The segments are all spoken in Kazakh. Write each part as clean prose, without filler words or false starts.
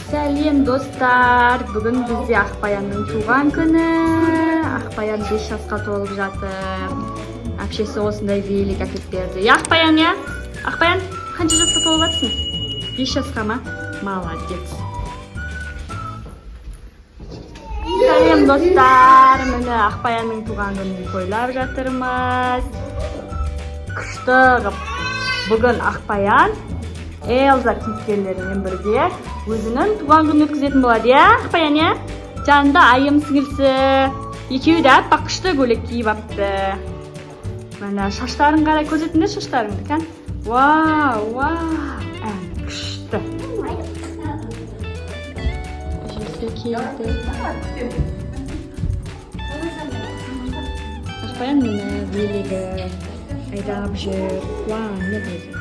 Сәлем достар, бүгін бізде Ақбаянның туған күні. Ақбаян 5 жасқа толып жатыр. Әпшесі осындай велик әкеліп берді. Ақбаян, я? Ақбаян, қанша жасқа толып жатсың? 5 жасқа ма? Молодец. Сәлем достар, міне Ақбаянның туған күнін тойлап жатырмыз. Күшті қып. Бүгін Ақбаян Элза кейіпкерлерімен бірге өзінің туған күнін өткізетін болады, я? Ақбаян, я? Жанында айым сіңілісі. Екеуі де аппақ күшті көйлек киіп апты. Міне шаштарын қарай, көрсетіңдер шаштарыңды, кән? Вау, күшті. Жесі келді. Ақбаян мені велигі айдап жүр. Қуанып еді.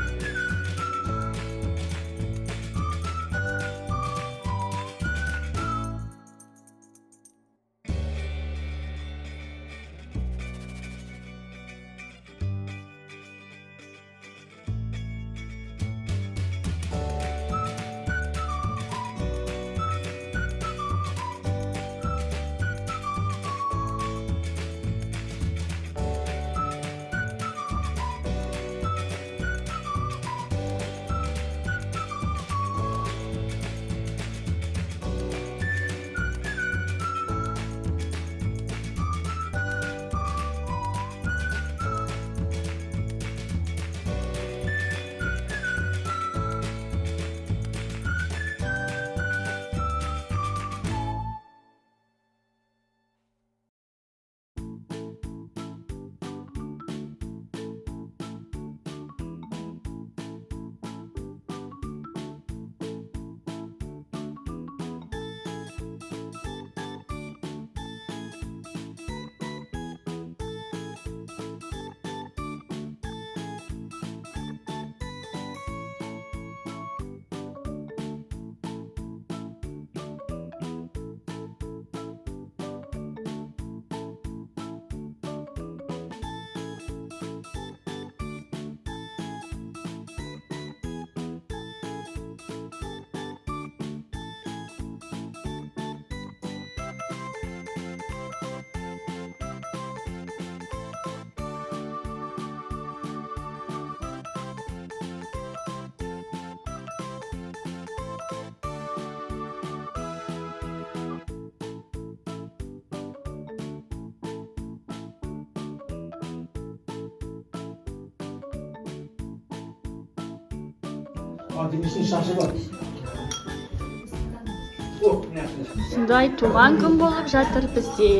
Сондай туған күн болып жатыр бізде.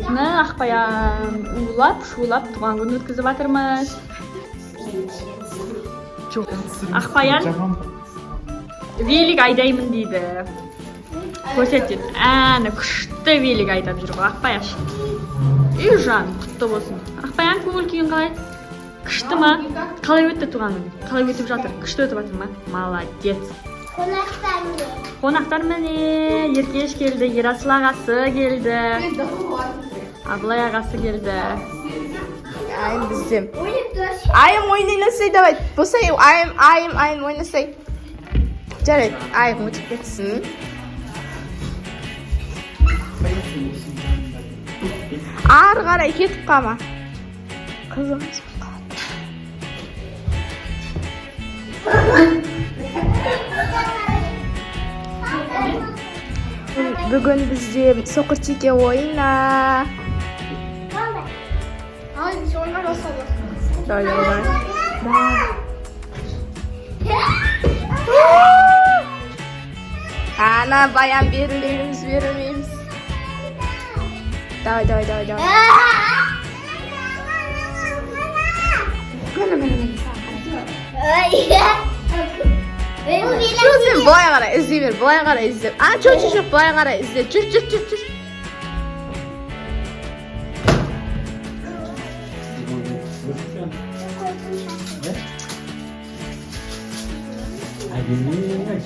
Міне Ақбаян улап-шулап туған күн өткізіп жатырмыз. Ақбаян велик айдаймын дейді. Көрсетеді. Әні күшті велик айдап жүр ғой Ақбаяш. Үй жан, құтты болсын. Ақбаян көңіл күйің қалай? Күшті ма? Қалай өтті туған күн? Қалай өтіп жатыр? Күшті өтіп жатыр ма? Молодец. Қонақтар міне, Еркеш келді, Ерасыл ағасы келді. Абылай ағасы келді. Айым біздем. Айым ойнайнасай, давай. Болсай, айым ойнасай. Жарайды, айым өтіп кетсін. Ары қарай кетіп қама. Қызым. Бүгін бізде соқыр теке ойына. Ана баян берілмейміз. Давай. Жүр, былай қарай іздей бер, былай қарай іздеп. Жоқ, былай қарай іздеп. Жүр. Әдемі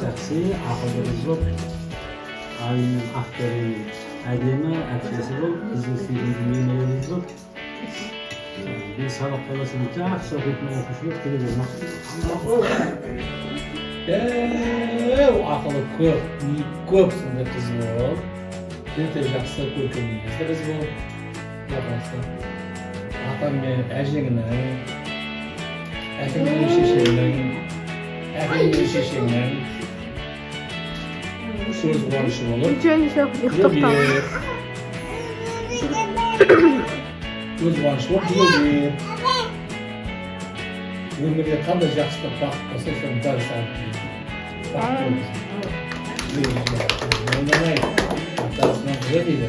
жақсы, ақылдығы жоқ. Айының ақтары әдемі, әпшесі бол, біздің сүйгенді менелеріміз жоқ. Biz sabah kalasını çok okutma okuşuyor. Akıllı köp sındı kız ol. Öte жақсы көркеміңізді қыз бол. Yapasın. Atam ben әжеңнің, әкемнің шешеңнің söz қуанышы болып. Ничего жоқ, ұйықтап қалды. Söz қуанышы болып жүре бер. Өмірде қандай жақсылық бақыт болса соны бәрі саған тілеймін. Бақыт болсын. Ойнамай, аптасынан жүре дейді.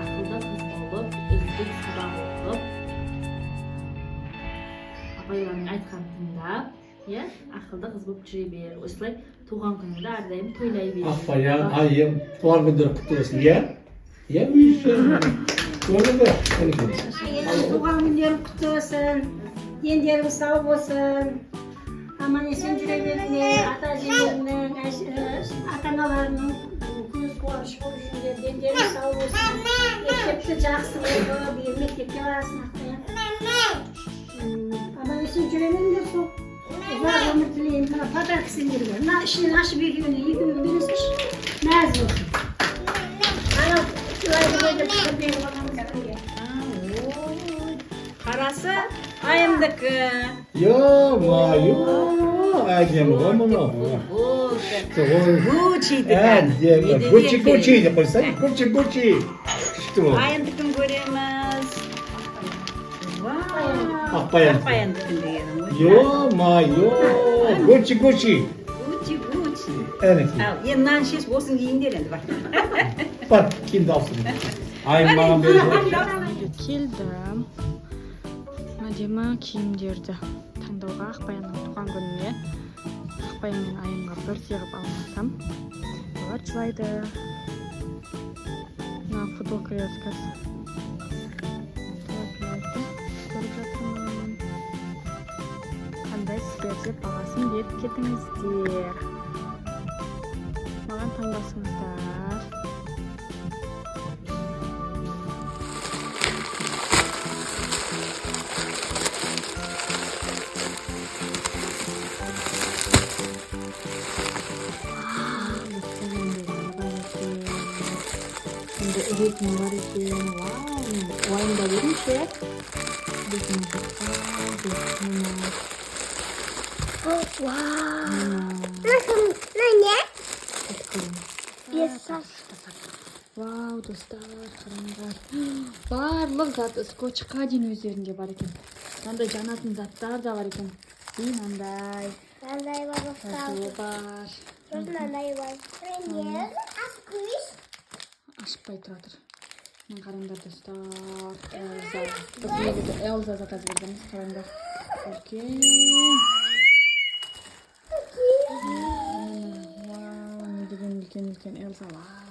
Ақылда қыз болып, үздік сабақ оқып, апайларының айтқанын тыңдап, ақылды қыз болып жүре бер. Осылай туған күніңді әрдайым тойлай бер. Ақбаян, айым, туған күндері құтты болсын, иә? Иә, үйші. Көрдің бе? Туған күндерің құтты болсын, дендерің сау болсын, аман есен жүре беріңдер, ата-әжелеріңнің, ата-аналарының көз қуанышы болып жүріңдер, дендерің сау болсын, мектепті жақсы оқып, мектепке барасың Ақбаян. Аман есен жүре беріңдер, сол ұзақ өмір тілеймін. Мына подарка сендерге. Мына ішінен ашып екеуіне бересінші, мәз болсын. Қарасы айымдікі. Yo-ma-yo, әдемі ғой мұны. Гуччи деп қойсаң, Гуччи. Күшті бол. Айымдікін көреміз. Ақбаян. Ақбаяндікін дегенім ғой. Yo-ma-yo, Гуччи. Әнекей. Енді мынаны шешіп осыны киіңдер енді бар. Бар, киімді алсын. Айым маған беріп. Келдім. Әдемі киімдерді таңдауға Ақбаянның туған күніне. Ақбаян мен айымға бір сыйғып алмасам, олар жылайды. Мына футболка вязкасы. Көріп жатырмын. Қандай сіздер деп бағасын беріп кетіңіздер. Маған таңдасыңыздар. Енді үретім бар екен. Уайымдап едім ше. Вау, достар, қараңдар. Барлық зат скотчқа дейін өздерінде бар екен. Мынандай жанатын заттар да бар екен. Мынандай. Мынандай бар, Жазуы бар. мынандай бар. Ашпай тұра тұр. Мен қараңдар достар. Біз негізі Элза заказ бердіміз. Қараңдар. Үлкен. Вау, не деген үлкен Элзалар.